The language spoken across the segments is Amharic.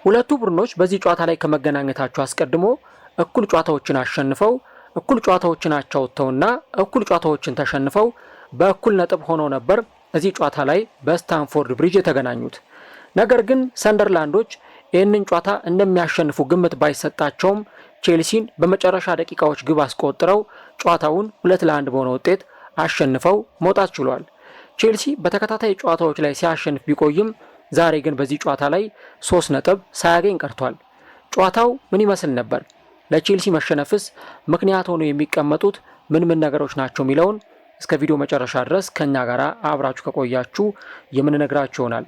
ሁለቱ ቡድኖች በዚህ ጨዋታ ላይ ከመገናኘታቸው አስቀድሞ እኩል ጨዋታዎችን አሸንፈው እኩል ጨዋታዎችን አቻ ወጥተውና እኩል ጨዋታዎችን ተሸንፈው በእኩል ነጥብ ሆነው ነበር እዚህ ጨዋታ ላይ በስታንፎርድ ብሪጅ የተገናኙት። ነገር ግን ሰንደርላንዶች ይህንን ጨዋታ እንደሚያሸንፉ ግምት ባይሰጣቸውም ቼልሲን በመጨረሻ ደቂቃዎች ግብ አስቆጥረው ጨዋታውን 2-1 በሆነ ውጤት አሸንፈው መውጣት ችሏል። ቼልሲ በተከታታይ ጨዋታዎች ላይ ሲያሸንፍ ቢቆይም ዛሬ ግን በዚህ ጨዋታ ላይ 3 ነጥብ ሳያገኝ ቀርቷል። ጨዋታው ምን ይመስል ነበር? ለቼልሲ መሸነፍስ ምክንያት ሆኖ የሚቀመጡት ምን ነገሮች ናቸው የሚለውን እስከ ቪዲዮ መጨረሻ ድረስ ከኛ ጋር አብራችሁ ከቆያችሁ የምንነግራችሁ ይሆናል።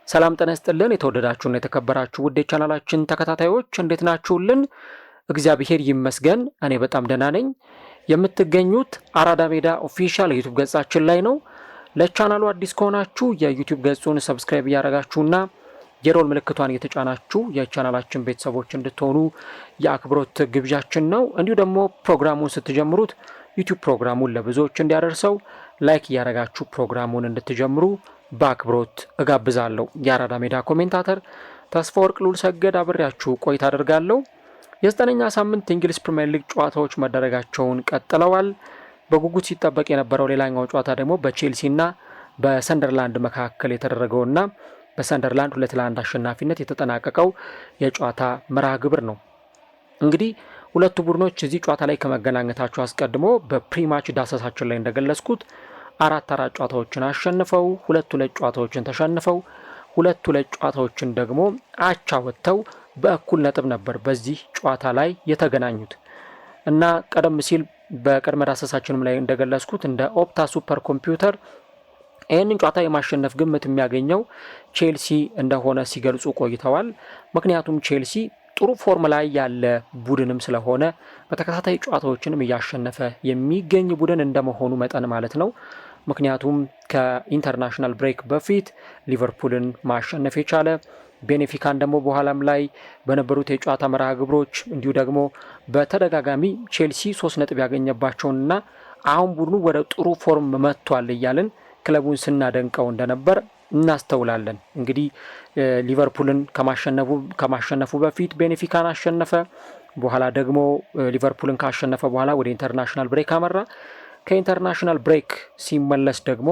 ሰላም ጤና ይስጥልን። የተወደዳችሁና የተከበራችሁ ውድ ቻናላችን ተከታታዮች እንዴት ናችሁልን? እግዚአብሔር ይመስገን እኔ በጣም ደህና ነኝ። የምትገኙት አራዳ ሜዳ ኦፊሻል ዩቲዩብ ገጻችን ላይ ነው። ለቻናሉ አዲስ ከሆናችሁ የዩቲዩብ ገጹን ሰብስክራይብ እያደረጋችሁና የሮል ምልክቷን እየተጫናችሁ የቻናላችን ቤተሰቦች እንድትሆኑ የአክብሮት ግብዣችን ነው። እንዲሁ ደግሞ ፕሮግራሙን ስትጀምሩት ዩቲዩብ ፕሮግራሙን ለብዙዎች እንዲያደርሰው ላይክ እያደረጋችሁ ፕሮግራሙን እንድትጀምሩ በአክብሮት እጋብዛለሁ። የአራዳ ሜዳ ኮሜንታተር ተስፋ ወርቅ ሉል ሰገድ አብሬያችሁ ቆይታ አደርጋለሁ። የ9ኛ ሳምንት እንግሊዝ ፕሪሚየር ሊግ ጨዋታዎች መደረጋቸውን ቀጥለዋል። በጉጉት ሲጠበቅ የነበረው ሌላኛው ጨዋታ ደግሞ በቼልሲና በሰንደርላንድ መካከል የተደረገውና በሰንደርላንድ 2-1 አሸናፊነት የተጠናቀቀው የጨዋታ መርሃ ግብር ነው። እንግዲህ ሁለቱ ቡድኖች እዚህ ጨዋታ ላይ ከመገናኘታቸው አስቀድሞ በፕሪማች ዳሰሳችን ላይ እንደገለጽኩት 4 ጨዋታዎችን አሸንፈው 2 ጨዋታዎችን ተሸንፈው 2 ጨዋታዎችን ደግሞ አቻ ወጥተው በእኩል ነጥብ ነበር በዚህ ጨዋታ ላይ የተገናኙት እና ቀደም ሲል በቅድመ ዳሰሳችንም ላይ እንደገለጽኩት እንደ ኦፕታ ሱፐር ኮምፒውተር ይህንን ጨዋታ የማሸነፍ ግምት የሚያገኘው ቼልሲ እንደሆነ ሲገልጹ ቆይተዋል። ምክንያቱም ቼልሲ ጥሩ ፎርም ላይ ያለ ቡድንም ስለሆነ በተከታታይ ጨዋታዎችንም እያሸነፈ የሚገኝ ቡድን እንደመሆኑ መጠን ማለት ነው። ምክንያቱም ከኢንተርናሽናል ብሬክ በፊት ሊቨርፑልን ማሸነፍ የቻለ ቤኔፊካን ደግሞ በኋላም ላይ በነበሩት የጨዋታ መርሃ ግብሮች እንዲሁ ደግሞ በተደጋጋሚ ቼልሲ 3 ነጥብ ያገኘባቸውንና አሁን ቡድኑ ወደ ጥሩ ፎርም መጥቷል እያልን ክለቡን ስናደንቀው እንደነበር እናስተውላለን። እንግዲህ ሊቨርፑልን ከማሸነፉ በፊት ቤኔፊካን አሸነፈ። በኋላ ደግሞ ሊቨርፑልን ካሸነፈ በኋላ ወደ ኢንተርናሽናል ብሬክ አመራ። ከኢንተርናሽናል ብሬክ ሲመለስ ደግሞ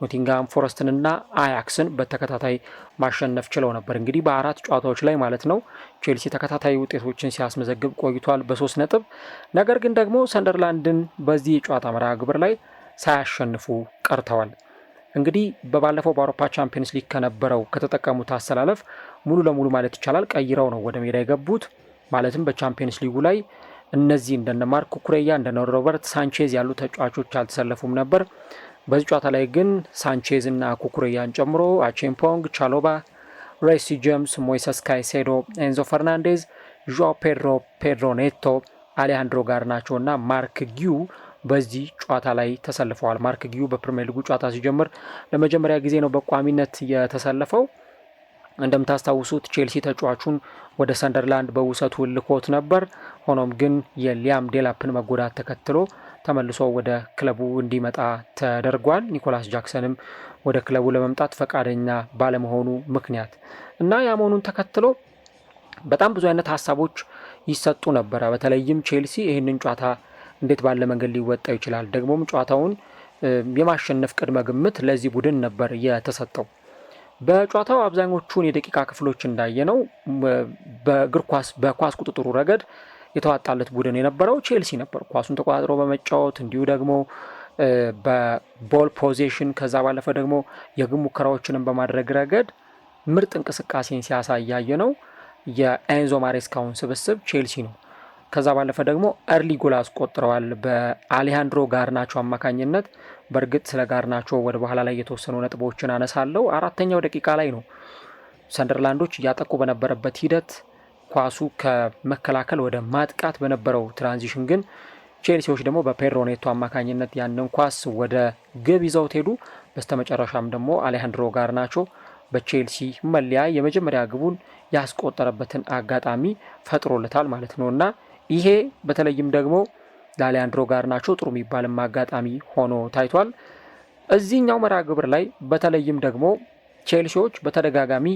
ኖቲንግሃም ፎረስትንና አያክስን በተከታታይ ማሸነፍ ችለው ነበር። እንግዲህ በ4 ጨዋታዎች ላይ ማለት ነው ቼልሲ ተከታታይ ውጤቶችን ሲያስመዘግብ ቆይቷል በ3 ነጥብ። ነገር ግን ደግሞ ሰንደርላንድን በዚህ የጨዋታ መርሃ ግብር ላይ ሳያሸንፉ ቀርተዋል። እንግዲህ በባለፈው በአውሮፓ ቻምፒየንስ ሊግ ከነበረው ከተጠቀሙት አሰላለፍ ሙሉ ለሙሉ ማለት ይቻላል ቀይረው ነው ወደ ሜዳ የገቡት። ማለትም በቻምፒየንስ ሊጉ ላይ እነዚህ እንደነ ማርክ ኩኩሬያ እንደነ ሮበርት ሳንቼዝ ያሉ ተጫዋቾች አልተሰለፉም ነበር። በዚህ ጨዋታ ላይ ግን ሳንቼዝ እና ኩኩሬያን ጨምሮ አቼምፖንግ፣ ቻሎባ፣ ሬሲ ጄምስ፣ ሞይሰስ ካይሴዶ፣ ኤንዞ ፈርናንዴዝ፣ ዦ ፔድሮ ኔቶ፣ አሌሃንድሮ ጋርናቾ እና ማርክ ጊዩ በዚህ ጨዋታ ላይ ተሰልፈዋል። ማርክ ጊዩ በፕሪሚየር ሊጉ ጨዋታ ሲጀምር ለመጀመሪያ ጊዜ ነው በቋሚነት የተሰለፈው። እንደምታስታውሱት ቼልሲ ተጫዋቹን ወደ ሰንደርላንድ በውሰቱ ልኮት ነበር። ሆኖም ግን የሊያም ዴላፕን መጎዳት ተከትሎ ተመልሶ ወደ ክለቡ እንዲመጣ ተደርጓል። ኒኮላስ ጃክሰንም ወደ ክለቡ ለመምጣት ፈቃደኛ ባለመሆኑ ምክንያት እና ያ መሆኑን ተከትሎ በጣም ብዙ አይነት ሀሳቦች ይሰጡ ነበረ። በተለይም ቼልሲ ይህንን ጨዋታ እንዴት ባለ መንገድ ሊወጣው ይችላል፣ ደግሞም ጨዋታውን የማሸነፍ ቅድመ ግምት ለዚህ ቡድን ነበር የተሰጠው። በጨዋታው አብዛኞቹን የደቂቃ ክፍሎች እንዳየነው በኳስ ቁጥጥሩ ረገድ የተዋጣለት ቡድን የነበረው ቼልሲ ነበር። ኳሱን ተቆጣጥሮ በመጫወት እንዲሁ ደግሞ በቦል ፖዚሽን ከዛ ባለፈ ደግሞ የግብ ሙከራዎችንም በማድረግ ረገድ ምርጥ እንቅስቃሴን ሲያሳይ ያየነው የኤንዞ ማሬስካውን ስብስብ ቼልሲ ነው። ከዛ ባለፈ ደግሞ እርሊ ጎል አስቆጥረዋል በአሌሃንድሮ ጋርናቾ አማካኝነት። በእርግጥ ስለ ጋርናቾ ወደ በኋላ ላይ የተወሰኑ ነጥቦችን አነሳለሁ። 4ኛው ደቂቃ ላይ ነው ሰንደርላንዶች እያጠቁ በነበረበት ሂደት ኳሱ ከመከላከል ወደ ማጥቃት በነበረው ትራንዚሽን ግን ቼልሲዎች ደግሞ በፔድሮ ኔቶ አማካኝነት ያንን ኳስ ወደ ግብ ይዘውት ሄዱ። በስተመጨረሻም ደግሞ አሌሃንድሮ ጋርናቾ በቼልሲ መለያ የመጀመሪያ ግቡን ያስቆጠረበትን አጋጣሚ ፈጥሮለታል ማለት ነውና ይሄ በተለይም ደግሞ ለአሌሃንድሮ ጋርናቾ ጥሩ የሚባልም አጋጣሚ ሆኖ ታይቷል። እዚህኛው መርሃ ግብር ላይ በተለይም ደግሞ ቼልሲዎች በተደጋጋሚ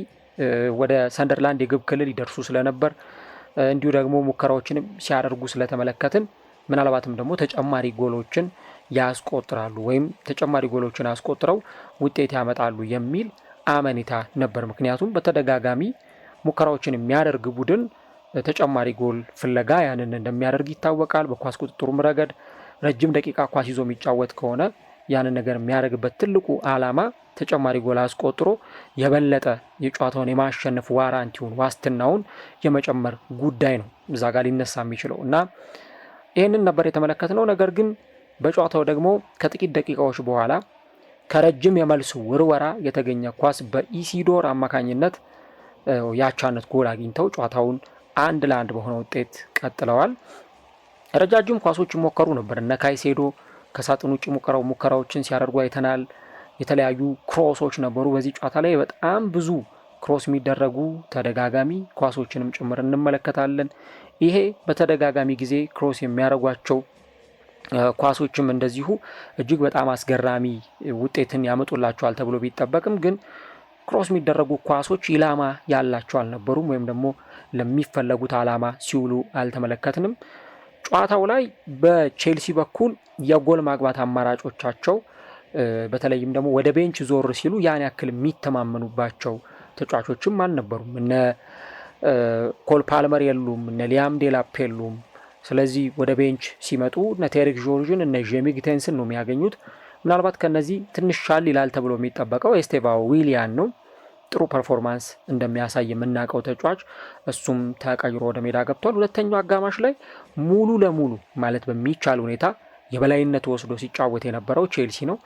ወደ ሰንደርላንድ የግብ ክልል ይደርሱ ስለነበር እንዲሁ ደግሞ ሙከራዎችንም ሲያደርጉ ስለተመለከትን ምናልባትም ደግሞ ተጨማሪ ጎሎችን ያስቆጥራሉ ወይም ተጨማሪ ጎሎችን አስቆጥረው ውጤት ያመጣሉ የሚል አመኔታ ነበር። ምክንያቱም በተደጋጋሚ ሙከራዎችን የሚያደርግ ቡድን ተጨማሪ ጎል ፍለጋ ያንን እንደሚያደርግ ይታወቃል። በኳስ ቁጥጥሩም ረገድ ረጅም ደቂቃ ኳስ ይዞ የሚጫወት ከሆነ ያንን ነገር የሚያደርግበት ትልቁ ዓላማ ተጨማሪ ጎል አስቆጥሮ የበለጠ የጨዋታውን የማሸነፍ ዋራንቲውን ዋስትናውን የመጨመር ጉዳይ ነው እዛ ጋር ሊነሳ የሚችለው እና ይህንን ነበር የተመለከትነው። ነገር ግን በጨዋታው ደግሞ ከጥቂት ደቂቃዎች በኋላ ከረጅም የመልስ ውርወራ የተገኘ ኳስ በኢሲዶር አማካኝነት የአቻነት ጎል አግኝተው ጨዋታውን 1-1 በሆነ ውጤት ቀጥለዋል። ረጃጅም ኳሶች ሞከሩ ነበር። እነ ካይሴዶ ከሳጥን ውጭ ሙከራዎችን ሲያደርጉ አይተናል። የተለያዩ ክሮሶች ነበሩ። በዚህ ጨዋታ ላይ በጣም ብዙ ክሮስ የሚደረጉ ተደጋጋሚ ኳሶችንም ጭምር እንመለከታለን። ይሄ በተደጋጋሚ ጊዜ ክሮስ የሚያደርጓቸው ኳሶችም እንደዚሁ እጅግ በጣም አስገራሚ ውጤትን ያመጡላቸዋል ተብሎ ቢጠበቅም ግን ክሮስ የሚደረጉ ኳሶች ኢላማ ያላቸው አልነበሩም፣ ወይም ደግሞ ለሚፈለጉት ዓላማ ሲውሉ አልተመለከትንም። ጨዋታው ላይ በቼልሲ በኩል የጎል ማግባት አማራጮቻቸው በተለይም ደግሞ ወደ ቤንች ዞር ሲሉ ያን ያክል የሚተማመኑባቸው ተጫዋቾችም አልነበሩም። እነ ኮል ፓልመር የሉም፣ እነ ሊያም ዴላፕ የሉም። ስለዚህ ወደ ቤንች ሲመጡ እነ ቴሪክ ጆርጅን እነ ጄሚ ጊቴንስን ነው የሚያገኙት። ምናልባት ከነዚህ ትንሽ ሻል ይላል ተብሎ የሚጠበቀው ኤስቴቫ ዊሊያን ነው። ጥሩ ፐርፎርማንስ እንደሚያሳይ የምናውቀው ተጫዋች እሱም ተቀይሮ ወደ ሜዳ ገብቷል። ሁለተኛው አጋማሽ ላይ ሙሉ ለሙሉ ማለት በሚቻል ሁኔታ የበላይነት ወስዶ ሲጫወት የነበረው ቼልሲ ነው።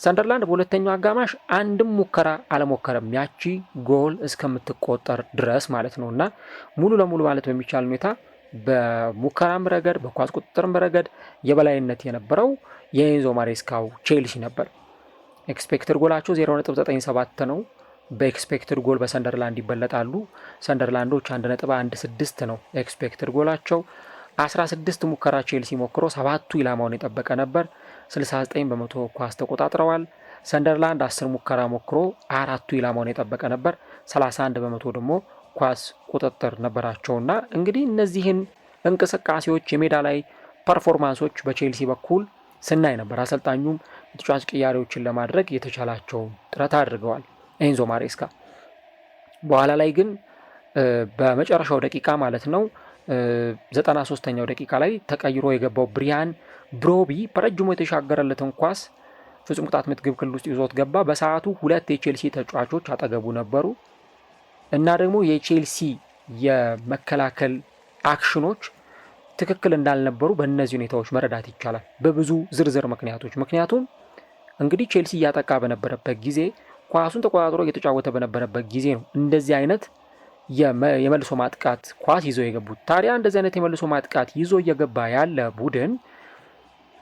ሰንደርላንድ በሁለተኛው አጋማሽ አንድም ሙከራ አለሞከረም፣ ያቺ ጎል እስከምትቆጠር ድረስ ማለት ነው እና ሙሉ ለሙሉ ማለት በሚቻል ሁኔታ በሙከራም ረገድ በኳስ ቁጥጥርም ረገድ የበላይነት የነበረው የኤንዞ ማሬስካው ቼልሲ ነበር። ኤክስፔክትድ ጎላቸው 0.97 ነው። በኤክስፔክትድ ጎል በሰንደርላንድ ይበለጣሉ። ሰንደርላንዶች 1.16 ነው ኤክስፔክትድ ጎላቸው። 16 ሙከራ ቼልሲ ሞክሮ 7ቱ ኢላማውን የጠበቀ ነበር። 69 በመቶ ኳስ ተቆጣጥረዋል። ሰንደርላንድ 10 ሙከራ ሞክሮ 4ቱ ኢላማውን የጠበቀ ነበር። 31 በመቶ ደግሞ ኳስ ቁጥጥር ነበራቸውና እንግዲህ እነዚህን እንቅስቃሴዎች የሜዳ ላይ ፐርፎርማንሶች በቼልሲ በኩል ስናይ ነበር። አሰልጣኙም የተጫዋች ቅያሬዎችን ለማድረግ የተቻላቸውን ጥረት አድርገዋል ኤንዞ ማሬስካ። በኋላ ላይ ግን በመጨረሻው ደቂቃ ማለት ነው 93ኛው ደቂቃ ላይ ተቀይሮ የገባው ብሪያን ብሮቢ በረጅሙ የተሻገረለትን ኳስ ፍጹም ቅጣት ምት ግብ ክልል ውስጥ ይዞት ገባ። በሰዓቱ ሁለት የቼልሲ ተጫዋቾች አጠገቡ ነበሩ እና ደግሞ የቼልሲ የመከላከል አክሽኖች ትክክል እንዳልነበሩ በእነዚህ ሁኔታዎች መረዳት ይቻላል፣ በብዙ ዝርዝር ምክንያቶች። ምክንያቱም እንግዲህ ቼልሲ እያጠቃ በነበረበት ጊዜ ኳሱን ተቆጣጥሮ እየተጫወተ በነበረበት ጊዜ ነው እንደዚህ አይነት የመልሶ ማጥቃት ኳስ ይዘው የገቡት። ታዲያ እንደዚህ አይነት የመልሶ ማጥቃት ይዞ እየገባ ያለ ቡድን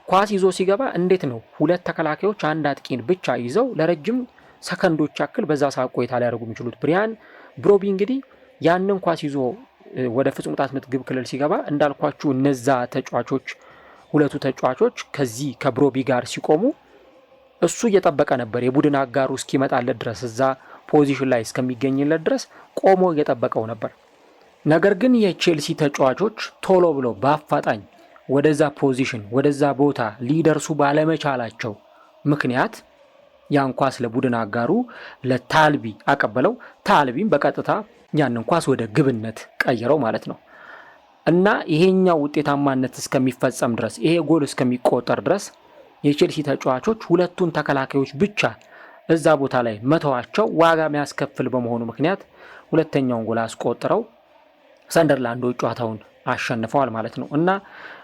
ኳስ ይዞ ሲገባ እንዴት ነው ሁለት ተከላካዮች አንድ አጥቂን ብቻ ይዘው ለረጅም ሰከንዶች ያክል በዛ ሰዓት ቆይታ ሊያደርጉ የሚችሉት? ብሪያን ብሮቢ እንግዲህ ያንን ኳስ ይዞ ወደ ፍጹም ቅጣት ምት ግብ ክልል ሲገባ እንዳልኳችሁ እነዛ ተጫዋቾች ሁለቱ ተጫዋቾች ከዚህ ከብሮቢ ጋር ሲቆሙ እሱ እየጠበቀ ነበር የቡድን አጋሩ እስኪመጣለት ድረስ እዛ ፖዚሽን ላይ እስከሚገኝለት ድረስ ቆሞ እየጠበቀው ነበር። ነገር ግን የቼልሲ ተጫዋቾች ቶሎ ብለው በአፋጣኝ ወደዛ ፖዚሽን ወደዛ ቦታ ሊደርሱ ባለመቻላቸው ምክንያት ያን ኳስ ለቡድን አጋሩ ለታልቢ አቀበለው። ታልቢም በቀጥታ ያንን ኳስ ወደ ግብነት ቀየረው ማለት ነው እና ይሄኛው ውጤታማነት እስከሚፈጸም ድረስ ይሄ ጎል እስከሚቆጠር ድረስ የቼልሲ ተጫዋቾች ሁለቱን ተከላካዮች ብቻ እዛ ቦታ ላይ መተዋቸው ዋጋ የሚያስከፍል በመሆኑ ምክንያት ሁለተኛውን ጎል አስቆጥረው ሰንደርላንዶች ጨዋታውን አሸንፈዋል ማለት ነው እና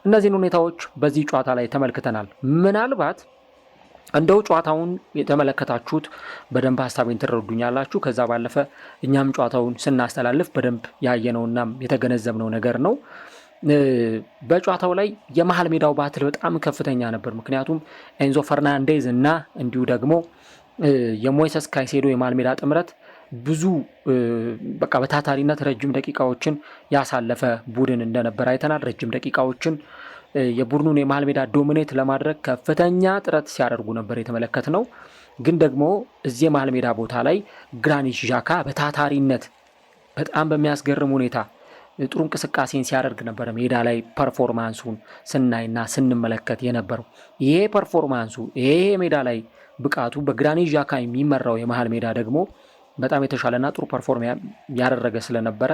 እነዚህን ሁኔታዎች በዚህ ጨዋታ ላይ ተመልክተናል። ምናልባት እንደው ጨዋታውን የተመለከታችሁት በደንብ ሀሳቤን ትረዱኛላችሁ። ከዛ ባለፈ እኛም ጨዋታውን ስናስተላልፍ በደንብ ያየነውና የተገነዘብነው ነገር ነው። በጨዋታው ላይ የመሀል ሜዳው ባትል በጣም ከፍተኛ ነበር። ምክንያቱም ኤንዞ ፈርናንዴዝ እና እንዲሁ ደግሞ የሞይሰስ ካይሴዶ የመሀል ሜዳ ጥምረት ብዙ በቃ በታታሪነት ረጅም ደቂቃዎችን ያሳለፈ ቡድን እንደነበር አይተናል። ረጅም ደቂቃዎችን የቡድኑን የመሀል ሜዳ ዶሚኔት ለማድረግ ከፍተኛ ጥረት ሲያደርጉ ነበር የተመለከትነው። ግን ደግሞ እዚህ የመሃል ሜዳ ቦታ ላይ ግራኒት ዣካ በታታሪነት በጣም በሚያስገርም ሁኔታ ጥሩ እንቅስቃሴን ሲያደርግ ነበር ሜዳ ላይ ፐርፎርማንሱን ስናይና ስንመለከት የነበረው። ይሄ ፐርፎርማንሱ ይሄ ሜዳ ላይ ብቃቱ በግራኒት ዣካ የሚመራው የመሃል ሜዳ ደግሞ በጣም የተሻለና ጥሩ ፐርፎርም ያደረገ ስለነበረ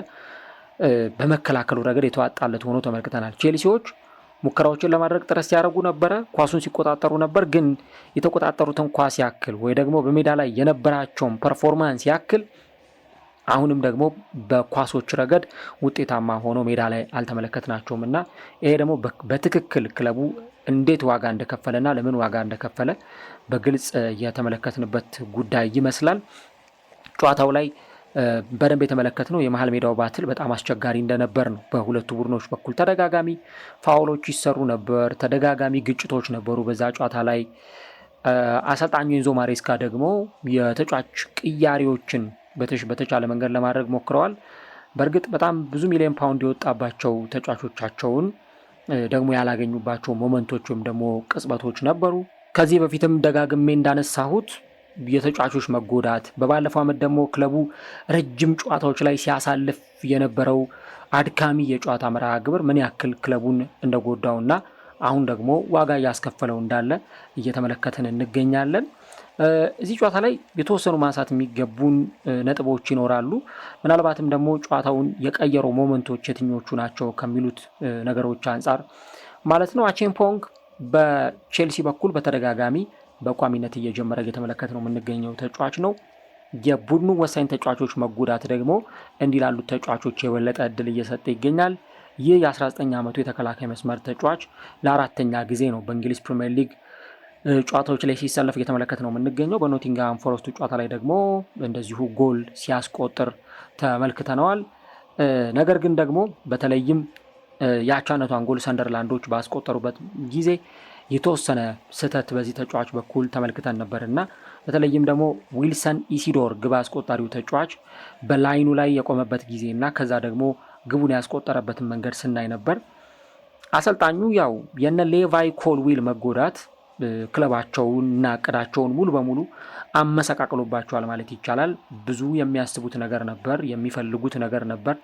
በመከላከሉ ረገድ የተዋጣለት ሆኖ ተመልክተናል። ቼልሲዎች ሙከራዎችን ለማድረግ ጥረት ሲያደርጉ ነበረ፣ ኳሱን ሲቆጣጠሩ ነበር። ግን የተቆጣጠሩትን ኳስ ያክል ወይ ደግሞ በሜዳ ላይ የነበራቸውን ፐርፎርማንስ ያክል አሁንም ደግሞ በኳሶች ረገድ ውጤታማ ሆኖ ሜዳ ላይ አልተመለከትናቸውም እና ይሄ ደግሞ በትክክል ክለቡ እንዴት ዋጋ እንደከፈለና ለምን ዋጋ እንደከፈለ በግልጽ የተመለከትንበት ጉዳይ ይመስላል። ጨዋታው ላይ በደንብ የተመለከትነው የመሃል ሜዳው ባትል በጣም አስቸጋሪ እንደነበር ነው። በሁለቱ ቡድኖች በኩል ተደጋጋሚ ፋውሎች ይሰሩ ነበር፣ ተደጋጋሚ ግጭቶች ነበሩ በዛ ጨዋታ ላይ። አሰልጣኙ ኤንዞ ማሬስካ ደግሞ የተጫዋች ቅያሬዎችን በተቻለ መንገድ ለማድረግ ሞክረዋል። በእርግጥ በጣም ብዙ ሚሊዮን ፓውንድ የወጣባቸው ተጫዋቾቻቸውን ደግሞ ያላገኙባቸው ሞመንቶች ወይም ደግሞ ቅጽበቶች ነበሩ። ከዚህ በፊትም ደጋግሜ እንዳነሳሁት የተጫዋቾች መጎዳት፣ በባለፈው ዓመት ደግሞ ክለቡ ረጅም ጨዋታዎች ላይ ሲያሳልፍ የነበረው አድካሚ የጨዋታ መርሃ ግብር ምን ያክል ክለቡን እንደጎዳውና አሁን ደግሞ ዋጋ እያስከፈለው እንዳለ እየተመለከትን እንገኛለን። እዚህ ጨዋታ ላይ የተወሰኑ ማንሳት የሚገቡን ነጥቦች ይኖራሉ። ምናልባትም ደግሞ ጨዋታውን የቀየረው ሞመንቶች የትኞቹ ናቸው ከሚሉት ነገሮች አንጻር ማለት ነው። አቼምፖንግ በቼልሲ በኩል በተደጋጋሚ በቋሚነት እየጀመረ እየተመለከት ነው የምንገኘው ተጫዋች ነው። የቡድኑ ወሳኝ ተጫዋቾች መጎዳት ደግሞ እንዲህ ላሉት ተጫዋቾች የበለጠ እድል እየሰጠ ይገኛል። ይህ የ19 ዓመቱ የተከላካይ መስመር ተጫዋች ለአራተኛ ጊዜ ነው በእንግሊዝ ፕሪሚየር ሊግ ጨዋታዎች ላይ ሲሰለፍ እየተመለከት ነው የምንገኘው። በኖቲንግሃም ፎረስቱ ጨዋታ ላይ ደግሞ እንደዚሁ ጎል ሲያስቆጥር ተመልክተነዋል። ነገር ግን ደግሞ በተለይም የአቻነቷን ጎል ሰንደርላንዶች ባስቆጠሩበት ጊዜ የተወሰነ ስህተት በዚህ ተጫዋች በኩል ተመልክተን ነበር እና በተለይም ደግሞ ዊልሰን ኢሲዶር ግብ አስቆጣሪው ተጫዋች በላይኑ ላይ የቆመበት ጊዜ እና ከዛ ደግሞ ግቡን ያስቆጠረበትን መንገድ ስናይ ነበር። አሰልጣኙ ያው የነ ሌቫይ ኮልዊል መጎዳት ክለባቸውን እና እቅዳቸውን ሙሉ በሙሉ አመሰቃቅሎባቸዋል ማለት ይቻላል። ብዙ የሚያስቡት ነገር ነበር፣ የሚፈልጉት ነገር ነበር።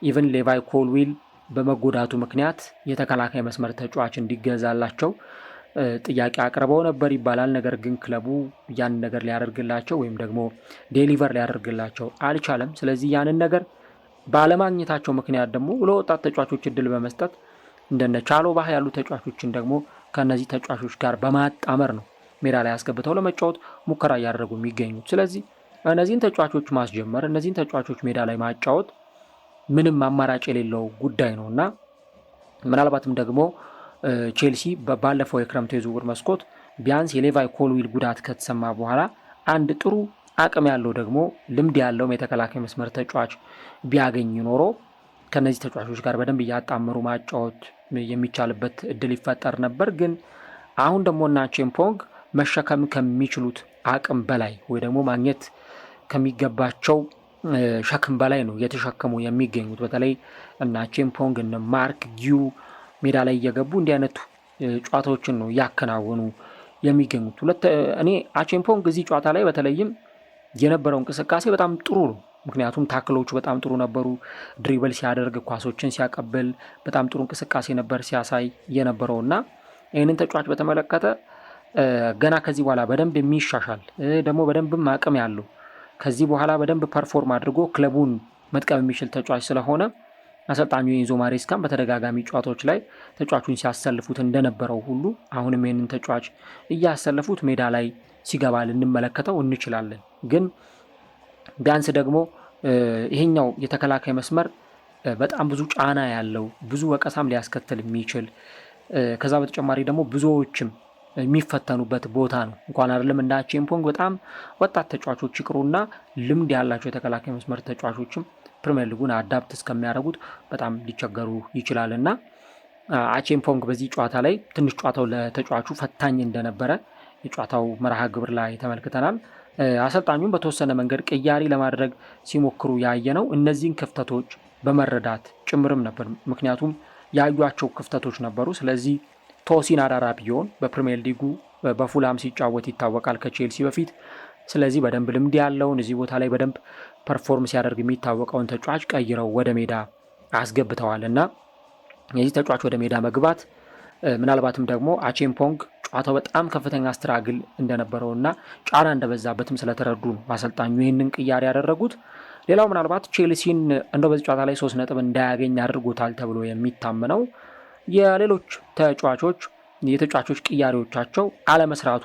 ኢቨን ሌቫይ ኮልዊል በመጎዳቱ ምክንያት የተከላካይ መስመር ተጫዋች እንዲገዛላቸው ጥያቄ አቅርበው ነበር ይባላል። ነገር ግን ክለቡ ያን ነገር ሊያደርግላቸው ወይም ደግሞ ዴሊቨር ሊያደርግላቸው አልቻለም። ስለዚህ ያንን ነገር ባለማግኘታቸው ምክንያት ደግሞ ለወጣት ተጫዋቾች እድል በመስጠት እንደነ ቻሎባህ ያሉ ተጫዋቾችን ደግሞ ከነዚህ ተጫዋቾች ጋር በማጣመር ነው ሜዳ ላይ ያስገብተው ለመጫወት ሙከራ እያደረጉ የሚገኙት። ስለዚህ እነዚህን ተጫዋቾች ማስጀመር፣ እነዚህን ተጫዋቾች ሜዳ ላይ ማጫወት ምንም አማራጭ የሌለው ጉዳይ ነው እና ምናልባትም ደግሞ ቼልሲ ባለፈው የክረምቱ የዝውውር መስኮት ቢያንስ የሌቫይ ኮልዊል ጉዳት ከተሰማ በኋላ አንድ ጥሩ አቅም ያለው ደግሞ ልምድ ያለውም የተከላካይ መስመር ተጫዋች ቢያገኝ ኖሮ ከነዚህ ተጫዋቾች ጋር በደንብ እያጣመሩ ማጫወት የሚቻልበት እድል ይፈጠር ነበር። ግን አሁን ደግሞ እና አቼምፖንግ መሸከም ከሚችሉት አቅም በላይ ወይ ደግሞ ማግኘት ከሚገባቸው ሸክም በላይ ነው እየተሸከሙ የሚገኙት። በተለይ እና አቼምፖንግ እና ማርክ ጊዩ ሜዳ ላይ እየገቡ እንዲህ አይነት ጨዋታዎችን ነው እያከናወኑ የሚገኙት። እኔ አቼምፖንግ እዚህ ጨዋታ ላይ በተለይም የነበረው እንቅስቃሴ በጣም ጥሩ ነው። ምክንያቱም ታክሎቹ በጣም ጥሩ ነበሩ። ድሪብል ሲያደርግ፣ ኳሶችን ሲያቀብል በጣም ጥሩ እንቅስቃሴ ነበር ሲያሳይ የነበረው እና ይህንን ተጫዋች በተመለከተ ገና ከዚህ በኋላ በደንብ የሚሻሻል ደግሞ በደንብም አቅም ያለው ከዚህ በኋላ በደንብ ፐርፎርም አድርጎ ክለቡን መጥቀም የሚችል ተጫዋች ስለሆነ አሰልጣኙ ኤንዞ ማሬስካም በተደጋጋሚ ጨዋታዎች ላይ ተጫዋቹን ሲያሰልፉት እንደነበረው ሁሉ አሁንም ይህንን ተጫዋች እያሰለፉት ሜዳ ላይ ሲገባ ልንመለከተው እንችላለን። ግን ቢያንስ ደግሞ ይሄኛው የተከላካይ መስመር በጣም ብዙ ጫና ያለው ብዙ ወቀሳም ሊያስከትል የሚችል ከዛ በተጨማሪ ደግሞ ብዙዎችም የሚፈተኑበት ቦታ ነው። እንኳን አይደለም እንደ አቼምፖንግ በጣም ወጣት ተጫዋቾች ይቅሩና ልምድ ያላቸው የተከላካይ መስመር ተጫዋቾችም ፕሪሚየር ሊጉን አዳፕት እስከሚያደርጉት በጣም ሊቸገሩ ይችላልና አቼምፖንግ በዚህ ጨዋታ ላይ ትንሽ ጨዋታው ለተጫዋቹ ፈታኝ እንደነበረ የጨዋታው መርሃ ግብር ላይ ተመልክተናል። አሰልጣኙም በተወሰነ መንገድ ቅያሪ ለማድረግ ሲሞክሩ ያየነው እነዚህን ክፍተቶች በመረዳት ጭምርም ነበር። ምክንያቱም ያዩቸው ክፍተቶች ነበሩ። ስለዚህ ቶሲን አዳራቢዮን በፕሪሚየር ሊጉ በፉላም ሲጫወት ይታወቃል ከቼልሲ በፊት። ስለዚህ በደንብ ልምድ ያለውን እዚህ ቦታ ላይ በደንብ ፐርፎርም ሲያደርግ የሚታወቀውን ተጫዋች ቀይረው ወደ ሜዳ አስገብተዋል እና የዚህ ተጫዋች ወደ ሜዳ መግባት ምናልባትም ደግሞ አቼምፖንግ ጨዋታው በጣም ከፍተኛ ስትራግል እንደነበረውና ጫና እንደበዛበትም ስለተረዱ ነው አሰልጣኙ ይህንን ቅያሬ ያደረጉት። ሌላው ምናልባት ቼልሲን እንደው በዚህ ጨዋታ ላይ 3 ነጥብ እንዳያገኝ አድርጎታል ተብሎ የሚታመነው የሌሎች የተጫዋቾች ቅያሬዎቻቸው አለመስራቱ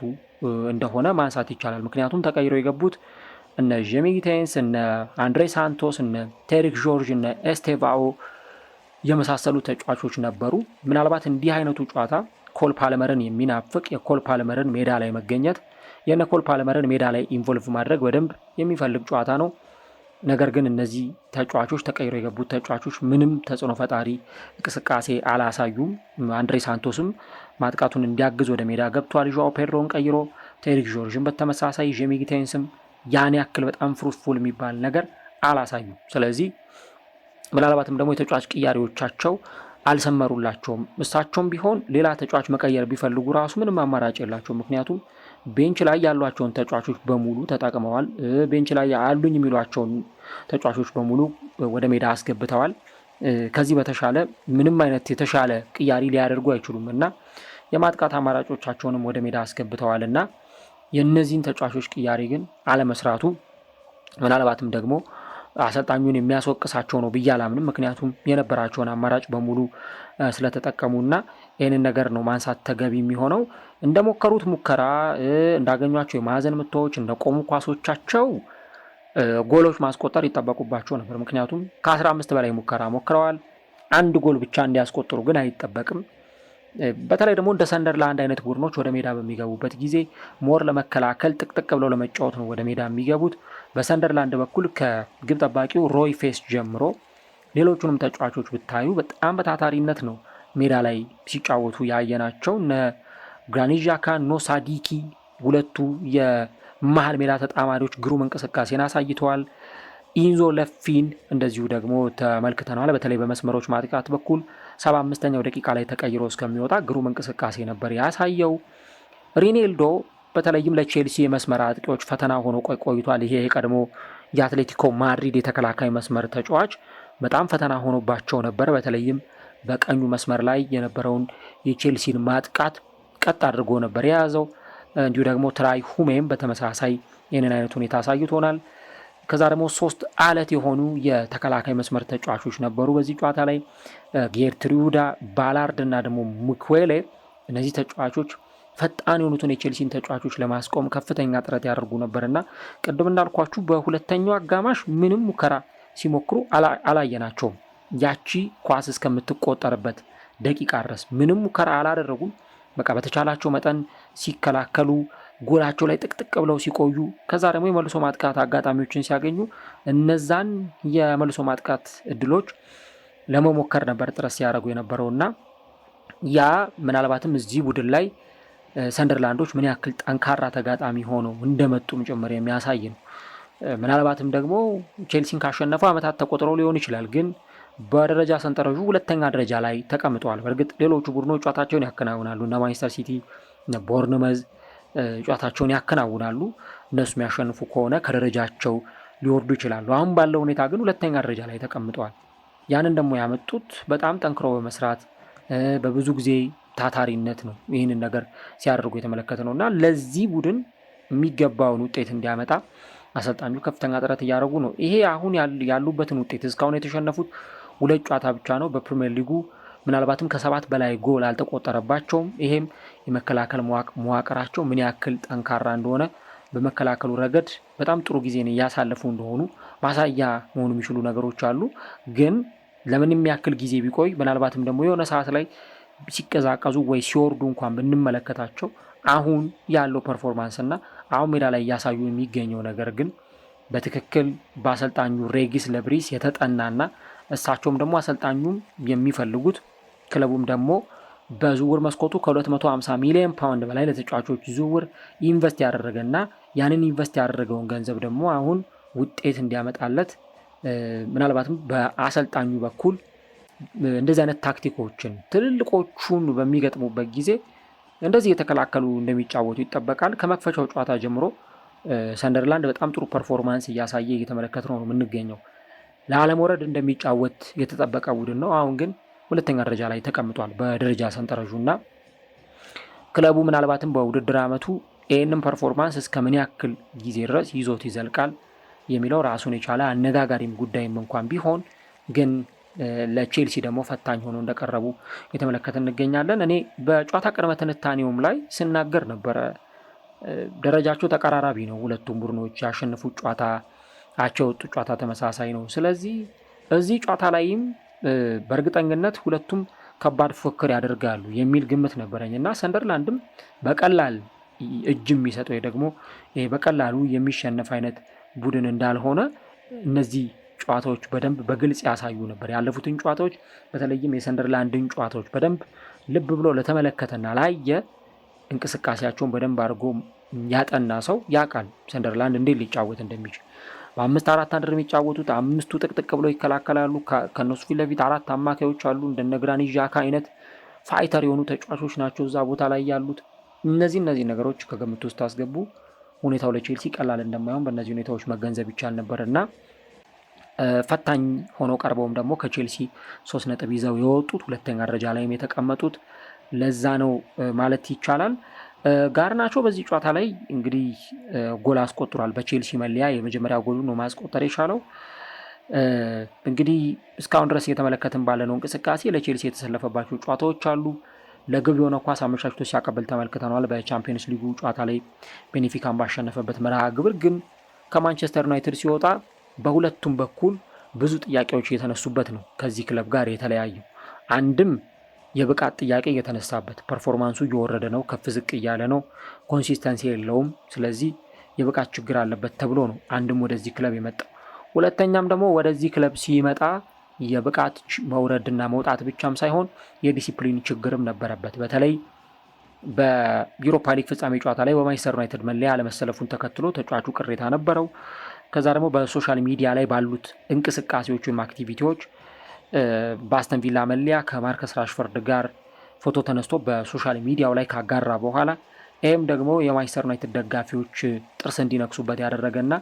እንደሆነ ማንሳት ይቻላል። ምክንያቱም ተቀይረው የገቡት እነ ጄሚ ጊቴንስ፣ እነ አንድሬ ሳንቶስ፣ እነ ቴሪክ ጆርጅ፣ እነ ኤስቴቫኦ የመሳሰሉ ተጫዋቾች ነበሩ። ምናልባት እንዲህ አይነቱ ጨዋታ ኮል ፓልመርን የሚናፍቅ የኮል ፓልመርን ሜዳ ላይ መገኘት የነ ኮል ፓልመርን ሜዳ ላይ ኢንቮልቭ ማድረግ በደንብ የሚፈልግ ጨዋታ ነው። ነገር ግን እነዚህ ተጫዋቾች ተቀይረው የገቡት ተጫዋቾች ምንም ተጽዕኖ ፈጣሪ እንቅስቃሴ አላሳዩም። አንድሬ ሳንቶስም ማጥቃቱን እንዲያግዝ ወደ ሜዳ ገብቷል ዣኦ ፔድሮን ቀይሮ፣ ቴሪክ ጆርጅን በተመሳሳይ ጄሚ ጊቴንስም ያን ያክል በጣም ፍሩትፉል የሚባል ነገር አላሳዩም። ስለዚህ ምናልባትም ደግሞ የተጫዋች ቅያሬዎቻቸው አልሰመሩላቸውም። እሳቸውም ቢሆን ሌላ ተጫዋች መቀየር ቢፈልጉ ራሱ ምንም አማራጭ የላቸው። ምክንያቱም ቤንች ላይ ያሏቸውን ተጫዋቾች በሙሉ ተጠቅመዋል። ቤንች ላይ አሉኝ የሚሏቸውን ተጫዋቾች በሙሉ ወደ ሜዳ አስገብተዋል። ከዚህ በተሻለ ምንም አይነት የተሻለ ቅያሪ ሊያደርጉ አይችሉም እና የማጥቃት አማራጮቻቸውንም ወደ ሜዳ አስገብተዋል እና የእነዚህን ተጫዋቾች ቅያሪ ግን አለመስራቱ ምናልባትም ደግሞ አሰልጣኙን የሚያስወቅሳቸው ነው ብዬ አላምንም። ምክንያቱም የነበራቸውን አማራጭ በሙሉ ስለተጠቀሙና ይህንን ነገር ነው ማንሳት ተገቢ የሚሆነው። እንደሞከሩት ሙከራ እንዳገኟቸው የማዕዘን ምቶች እንደቆሙ ኳሶቻቸው ጎሎች ማስቆጠር ይጠበቁባቸው ነበር። ምክንያቱም ከ15 በላይ ሙከራ ሞክረዋል። አንድ ጎል ብቻ እንዲያስቆጥሩ ግን አይጠበቅም። በተለይ ደግሞ እንደ ሰንደርላንድ አይነት ቡድኖች ወደ ሜዳ በሚገቡበት ጊዜ ሞር ለመከላከል ጥቅጥቅ ብለው ለመጫወት ነው ወደ ሜዳ የሚገቡት። በሰንደርላንድ በኩል ከግብ ጠባቂው ሮይ ፌስ ጀምሮ ሌሎቹንም ተጫዋቾች ብታዩ በጣም በታታሪነት ነው ሜዳ ላይ ሲጫወቱ ያየናቸው። እነ ግራኒት ዣካ፣ ኖ ሳዲኪ ሁለቱ የመሀል ሜዳ ተጣማሪዎች ግሩም እንቅስቃሴን አሳይተዋል። ኢንዞ ለፊን እንደዚሁ ደግሞ ተመልክተናል። በተለይ በመስመሮች ማጥቃት በኩል 75ኛው ደቂቃ ላይ ተቀይሮ እስከሚወጣ ግሩም እንቅስቃሴ ነበር ያሳየው። ሪኔልዶ በተለይም ለቼልሲ የመስመር አጥቂዎች ፈተና ሆኖ ቆይቷል። ይሄ የቀድሞ የአትሌቲኮ ማድሪድ የተከላካይ መስመር ተጫዋች በጣም ፈተና ሆኖባቸው ነበር። በተለይም በቀኙ መስመር ላይ የነበረውን የቼልሲን ማጥቃት ቀጥ አድርጎ ነበር የያዘው። እንዲሁ ደግሞ ትራይ ሁሜም በተመሳሳይ ይህንን አይነት ሁኔታ አሳይቶናል። ከዛ ደግሞ 3 አለት የሆኑ የተከላካይ መስመር ተጫዋቾች ነበሩ በዚህ ጨዋታ ላይ ጌርትሩዳ፣ ባላርድ እና ደግሞ ሙክዌሌ። እነዚህ ተጫዋቾች ፈጣን የሆኑትን የቼልሲን ተጫዋቾች ለማስቆም ከፍተኛ ጥረት ያደርጉ ነበርና ቅድም እንዳልኳችሁ በሁለተኛው አጋማሽ ምንም ሙከራ ሲሞክሩ አላየናቸውም። ያቺ ኳስ እስከምትቆጠርበት ደቂቃ ድረስ ምንም ሙከራ አላደረጉም። በቃ በተቻላቸው መጠን ሲከላከሉ ጎላቸው ላይ ጥቅጥቅ ብለው ሲቆዩ ከዛ ደግሞ የመልሶ ማጥቃት አጋጣሚዎችን ሲያገኙ እነዛን የመልሶ ማጥቃት እድሎች ለመሞከር ነበር ጥረት ሲያደርጉ የነበረውና ያ ምናልባትም እዚህ ቡድን ላይ ሰንደርላንዶች ምን ያክል ጠንካራ ተጋጣሚ ሆነው እንደመጡም ጭምር የሚያሳይ ነው። ምናልባትም ደግሞ ቼልሲን ካሸነፈው ዓመታት ተቆጥረው ሊሆን ይችላል፣ ግን በደረጃ ሰንጠረዡ ሁለተኛ ደረጃ ላይ ተቀምጠዋል። በእርግጥ ሌሎቹ ቡድኖች ጨዋታቸውን ያከናውናሉ። እነ ማንቸስተር ሲቲ፣ እነ ቦርንመዝ ጨዋታቸውን ያከናውናሉ። እነሱ የሚያሸንፉ ከሆነ ከደረጃቸው ሊወርዱ ይችላሉ። አሁን ባለው ሁኔታ ግን ሁለተኛ ደረጃ ላይ ተቀምጠዋል። ያንን ደግሞ ያመጡት በጣም ጠንክረው በመስራት በብዙ ጊዜ ታታሪነት ነው ይህንን ነገር ሲያደርጉ የተመለከተ ነው እና ለዚህ ቡድን የሚገባውን ውጤት እንዲያመጣ አሰልጣኙ ከፍተኛ ጥረት እያደረጉ ነው። ይሄ አሁን ያሉበትን ውጤት እስካሁን የተሸነፉት 2 ጨዋታ ብቻ ነው በፕሪሚየር ሊጉ። ምናልባትም ከ7 በላይ ጎል አልተቆጠረባቸውም። ይሄም የመከላከል መዋቅራቸው ምን ያክል ጠንካራ እንደሆነ በመከላከሉ ረገድ በጣም ጥሩ ጊዜን እያሳለፉ እንደሆኑ ማሳያ መሆኑ የሚችሉ ነገሮች አሉ። ግን ለምን የሚያክል ጊዜ ቢቆይ ምናልባትም ደግሞ የሆነ ሰዓት ላይ ሲቀዛቀዙ ወይ ሲወርዱ እንኳን ብንመለከታቸው አሁን ያለው ፐርፎርማንስ እና አሁን ሜዳ ላይ እያሳዩ የሚገኘው ነገር ግን በትክክል በአሰልጣኙ ሬጊስ ለብሪስ የተጠናና እሳቸውም ደግሞ አሰልጣኙም የሚፈልጉት ክለቡም ደግሞ በዝውውር መስኮቱ ከ250 ሚሊዮን ፓውንድ በላይ ለተጫዋቾች ዝውውር ኢንቨስት ያደረገና ያንን ኢንቨስት ያደረገውን ገንዘብ ደግሞ አሁን ውጤት እንዲያመጣለት ምናልባትም በአሰልጣኙ በኩል እንደዚህ አይነት ታክቲኮችን ትልልቆቹን በሚገጥሙበት ጊዜ እንደዚህ የተከላከሉ እንደሚጫወቱ ይጠበቃል። ከመክፈቻው ጨዋታ ጀምሮ ሰንደርላንድ በጣም ጥሩ ፐርፎርማንስ እያሳየ እየተመለከት ነው የምንገኘው። ለአለመውረድ እንደሚጫወት የተጠበቀ ቡድን ነው። አሁን ግን ሁለተኛ ደረጃ ላይ ተቀምጧል በደረጃ ሰንጠረዡና ክለቡ ምናልባትም በውድድር ዓመቱ ይህንን ፐርፎርማንስ እስከ ምን ያክል ጊዜ ድረስ ይዞት ይዘልቃል የሚለው ራሱን የቻለ አነጋጋሪም ጉዳይም እንኳን ቢሆን ግን ለቼልሲ ደግሞ ፈታኝ ሆኖ እንደቀረቡ የተመለከተ እንገኛለን። እኔ በጨዋታ ቅድመ ትንታኔውም ላይ ስናገር ነበረ ደረጃቸው ተቀራራቢ ነው። ሁለቱም ቡድኖች ያሸነፉት ጨዋታ አቻ የወጡት ጨዋታ ተመሳሳይ ነው። ስለዚህ እዚህ ጨዋታ ላይም በእርግጠኝነት ሁለቱም ከባድ ፉክክር ያደርጋሉ የሚል ግምት ነበረኝ እና ሰንደርላንድም በቀላል እጅ የሚሰጠው ደግሞ በቀላሉ የሚሸነፍ አይነት ቡድን እንዳልሆነ እነዚህ ጨዋታዎች በደንብ በግልጽ ያሳዩ ነበር። ያለፉትን ጨዋታዎች በተለይም የሰንደርላንድን ጨዋታዎች በደንብ ልብ ብሎ ለተመለከተና ላየ እንቅስቃሴያቸውን በደንብ አድርጎ ያጠና ሰው ያውቃል ሰንደርላንድ እንዴት ሊጫወት እንደሚችል። በ5-4-1 የሚጫወቱት አምስቱ ጥቅጥቅ ብሎ ይከላከላሉ። ከነሱ ፊት ለፊት 4 አማካዮች አሉ። እንደነ ግራኒት ዣካ አይነት ፋይተር የሆኑ ተጫዋቾች ናቸው እዛ ቦታ ላይ ያሉት። እነዚህ ነገሮች ከግምት ውስጥ አስገቡ ሁኔታው ለቼልሲ ቀላል እንደማይሆን በእነዚህ ሁኔታዎች መገንዘብ ይቻል ነበር እና ፈታኝ ሆኖ ቀርበውም ደግሞ ከቼልሲ 3 ነጥብ ይዘው የወጡት ሁለተኛ ደረጃ ላይም የተቀመጡት ለዛ ነው ማለት ይቻላል። ጋርናቾ በዚህ ጨዋታ ላይ እንግዲህ ጎል አስቆጥሯል። በቼልሲ መለያ የመጀመሪያ ጎሉ ነው ማስቆጠር የቻለው። እንግዲህ እስካሁን ድረስ እየተመለከትን ባለነው እንቅስቃሴ ለቼልሲ የተሰለፈባቸው ጨዋታዎች አሉ። ለግብ የሆነ ኳስ አመቻችቶ ሲያቀብል ተመልክተናል። በቻምፒየንስ ሊጉ ጨዋታ ላይ ቤኔፊካን ባሸነፈበት መርሃ ግብር ግን ከማንቸስተር ዩናይትድ ሲወጣ በሁለቱም በኩል ብዙ ጥያቄዎች እየተነሱበት ነው። ከዚህ ክለብ ጋር የተለያዩ አንድም የብቃት ጥያቄ እየተነሳበት ፐርፎርማንሱ እየወረደ ነው፣ ከፍ ዝቅ እያለ ነው፣ ኮንሲስተንሲ የለውም። ስለዚህ የብቃት ችግር አለበት ተብሎ ነው አንድም ወደዚህ ክለብ የመጣው። ሁለተኛም ደግሞ ወደዚህ ክለብ ሲመጣ የብቃት መውረድና መውጣት ብቻም ሳይሆን የዲሲፕሊን ችግርም ነበረበት። በተለይ በዩሮፓ ሊግ ፍጻሜ ጨዋታ ላይ በማንቸስተር ዩናይትድ መለያ አለመሰለፉን ተከትሎ ተጫዋቹ ቅሬታ ነበረው። ከዛ ደግሞ በሶሻል ሚዲያ ላይ ባሉት እንቅስቃሴዎች ወይም አክቲቪቲዎች በአስተን ቪላ መለያ ከማርከስ ራሽፈርድ ጋር ፎቶ ተነስቶ በሶሻል ሚዲያው ላይ ካጋራ በኋላ ይህም ደግሞ የማንቸስተር ዩናይትድ ደጋፊዎች ጥርስ እንዲነክሱበት ያደረገና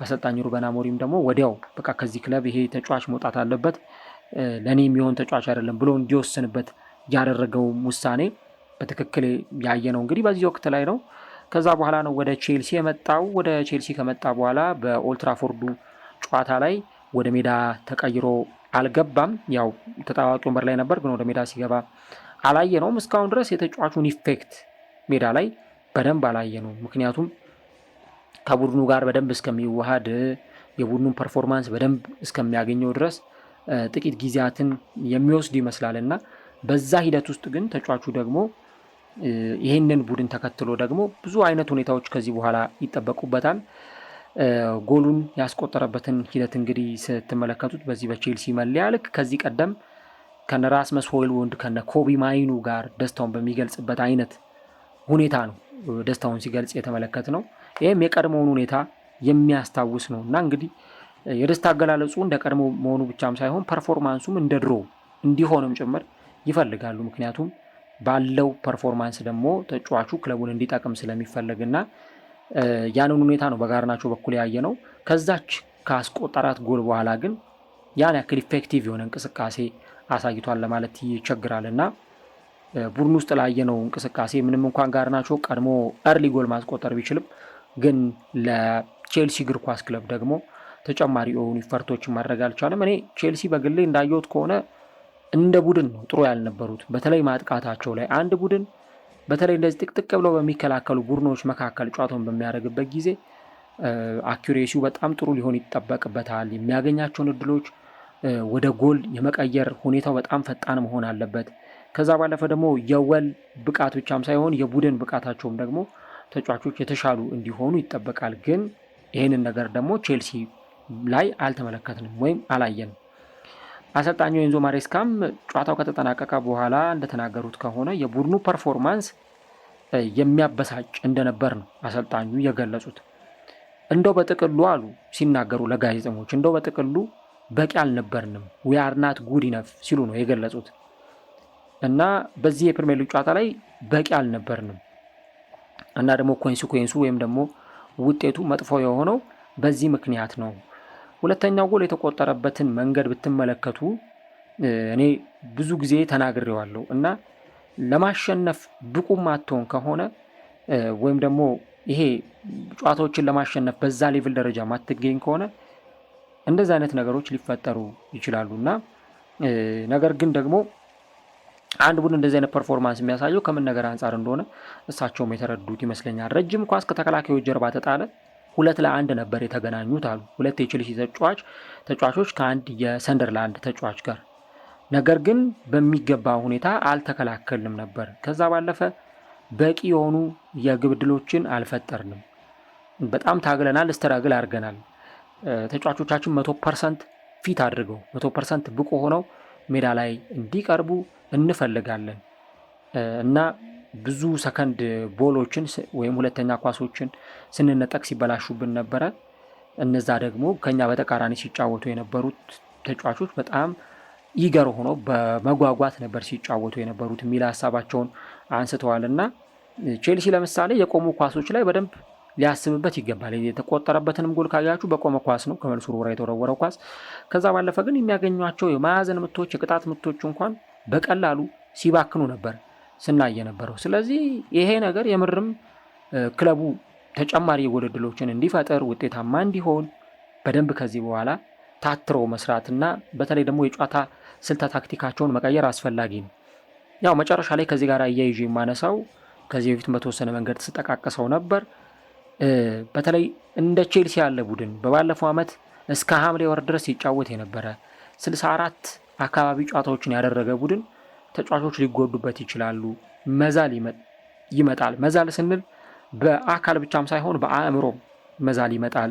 አሰልጣኝ ሩበን አሞሪም ደግሞ ወዲያው በቃ ከዚህ ክለብ ይሄ ተጫዋች መውጣት አለበት፣ ለእኔ የሚሆን ተጫዋች አይደለም ብሎ እንዲወስንበት ያደረገው ውሳኔ በትክክል ያየ ነው እንግዲህ በዚህ ወቅት ላይ ነው። ከዛ በኋላ ነው ወደ ቼልሲ የመጣው። ወደ ቼልሲ ከመጣ በኋላ በኦልትራፎርዱ ጨዋታ ላይ ወደ ሜዳ ተቀይሮ አልገባም። ያው ተጣዋቂ ወንበር ላይ ነበር፣ ግን ወደ ሜዳ ሲገባ አላየ ነውም። እስካሁን ድረስ የተጫዋቹን ኢፌክት ሜዳ ላይ በደንብ አላየ ነው። ምክንያቱም ከቡድኑ ጋር በደንብ እስከሚዋሃድ የቡድኑን ፐርፎርማንስ በደንብ እስከሚያገኘው ድረስ ጥቂት ጊዜያትን የሚወስድ ይመስላል እና በዛ ሂደት ውስጥ ግን ተጫዋቹ ደግሞ ይህንን ቡድን ተከትሎ ደግሞ ብዙ አይነት ሁኔታዎች ከዚህ በኋላ ይጠበቁበታል። ጎሉን ያስቆጠረበትን ሂደት እንግዲህ ስትመለከቱት በዚህ በቼልሲ መለያ ልክ ከዚህ ቀደም ከነ ራስመስ ሆይሉንድ ከነ ኮቢ ማይኑ ጋር ደስታውን በሚገልጽበት አይነት ሁኔታ ነው ደስታውን ሲገልጽ የተመለከት ነው። ይህም የቀድሞውን ሁኔታ የሚያስታውስ ነው እና እንግዲህ የደስታ አገላለጹ እንደ ቀድሞ መሆኑ ብቻም ሳይሆን ፐርፎርማንሱም እንደ ድሮ እንዲሆንም ጭምር ይፈልጋሉ። ምክንያቱም ባለው ፐርፎርማንስ ደግሞ ተጫዋቹ ክለቡን እንዲጠቅም ስለሚፈልግና ያንን ሁኔታ ነው በጋርናቾ በኩል ያየ ነው። ከዛች ካስቆጠራት ጎል በኋላ ግን ያን ያክል ኢፌክቲቭ የሆነ እንቅስቃሴ አሳይቷል ለማለት ይቸግራል እና ቡድን ውስጥ ላየነው እንቅስቃሴ ምንም እንኳን ጋርናቾ ቀድሞ እርሊ ጎል ማስቆጠር ቢችልም ግን ለቼልሲ እግር ኳስ ክለብ ደግሞ ተጨማሪ የሆኑ ኢፈርቶችን ማድረግ አልቻለም። እኔ ቼልሲ በግሌ እንዳየሁት ከሆነ እንደ ቡድን ነው ጥሩ ያልነበሩት። በተለይ ማጥቃታቸው ላይ አንድ ቡድን በተለይ እንደዚህ ጥቅጥቅ ብለው በሚከላከሉ ቡድኖች መካከል ጨዋታውን በሚያደርግበት ጊዜ አኩሬሲው በጣም ጥሩ ሊሆን ይጠበቅበታል። የሚያገኛቸውን እድሎች ወደ ጎል የመቀየር ሁኔታው በጣም ፈጣን መሆን አለበት። ከዛ ባለፈ ደግሞ የወል ብቃት ብቻም ሳይሆን የቡድን ብቃታቸውም ደግሞ ተጫዋቾች የተሻሉ እንዲሆኑ ይጠበቃል። ግን ይህንን ነገር ደግሞ ቼልሲ ላይ አልተመለከትንም ወይም አላየንም። አሰልጣኙ ኤንዞ ማሬስካም ጨዋታው ከተጠናቀቀ በኋላ እንደተናገሩት ከሆነ የቡድኑ ፐርፎርማንስ የሚያበሳጭ እንደነበር ነው አሰልጣኙ የገለጹት። እንደው በጥቅሉ አሉ ሲናገሩ ለጋዜጠኞች እንደው በጥቅሉ በቂ አልነበርንም፣ ዊ አር ናት ጉድ ኢነፍ ሲሉ ነው የገለጹት። እና በዚህ የፕሪሚየር ሊግ ጨዋታ ላይ በቂ አልነበርንም እና ደግሞ ኮንሲኩዌንሱ ወይም ደግሞ ውጤቱ መጥፎ የሆነው በዚህ ምክንያት ነው። ሁለተኛው ጎል የተቆጠረበትን መንገድ ብትመለከቱ እኔ ብዙ ጊዜ ተናግሬዋለሁ እና ለማሸነፍ ብቁ ማትሆን ከሆነ ወይም ደግሞ ይሄ ጨዋታዎችን ለማሸነፍ በዛ ሌቭል ደረጃ ማትገኝ ከሆነ እንደዚህ አይነት ነገሮች ሊፈጠሩ ይችላሉና ነገር ግን ደግሞ አንድ ቡድን እንደዚህ አይነት ፐርፎርማንስ የሚያሳየው ከምን ነገር አንጻር እንደሆነ እሳቸውም የተረዱት ይመስለኛል። ረጅም ኳስ ከተከላካዮች ጀርባ ተጣለ፣ 2-1 ነበር የተገናኙት አሉ ሁለት የቼልሲ ተጫዋቾች ከአንድ የሰንደርላንድ ተጫዋች ጋር። ነገር ግን በሚገባ ሁኔታ አልተከላከልንም ነበር። ከዛ ባለፈ በቂ የሆኑ የግብ ዕድሎችን አልፈጠርንም። በጣም ታግለናል፣ ስትራግል አድርገናል። ተጫዋቾቻችን 100% ፊት አድርገው 100% ብቁ ሆነው ሜዳ ላይ እንዲቀርቡ እንፈልጋለን እና ብዙ ሰከንድ ቦሎችን ወይም ሁለተኛ ኳሶችን ስንነጠቅ ሲበላሹብን ነበረ። እነዛ ደግሞ ከኛ በተቃራኒ ሲጫወቱ የነበሩት ተጫዋቾች በጣም ይገር ሆኖ በመጓጓት ነበር ሲጫወቱ የነበሩት የሚል ሀሳባቸውን አንስተዋል። እና ቼልሲ ለምሳሌ የቆሙ ኳሶች ላይ በደንብ ሊያስብበት ይገባል። የተቆጠረበትንም ጎል ካያችሁ በቆመ ኳስ ነው፣ ከመልሱ ሩራ የተወረወረው ኳስ። ከዛ ባለፈ ግን የሚያገኟቸው የማዕዘን ምቶች፣ የቅጣት ምቶች እንኳን በቀላሉ ሲባክኑ ነበር ስናየ ነበረው። ስለዚህ ይሄ ነገር የምርም ክለቡ ተጨማሪ የጎል ዕድሎችን እንዲፈጠር ውጤታማ እንዲሆን በደንብ ከዚህ በኋላ ታትሮ መስራትና በተለይ ደግሞ የጨዋታ ስልተ ታክቲካቸውን መቀየር አስፈላጊ ነው። ያው መጨረሻ ላይ ከዚህ ጋር እያይዤ የማነሳው ከዚህ በፊት በተወሰነ መንገድ ስጠቃቀሰው ነበር። በተለይ እንደ ቼልሲ ያለ ቡድን በባለፈው ዓመት እስከ ሐምሌ ወር ድረስ ሲጫወት የነበረ 64 አካባቢ ጨዋታዎችን ያደረገ ቡድን ተጫዋቾች ሊጎዱበት ይችላሉ። መዛል ይመጣል። መዛል ስንል በአካል ብቻም ሳይሆን በአእምሮ መዛል ይመጣል።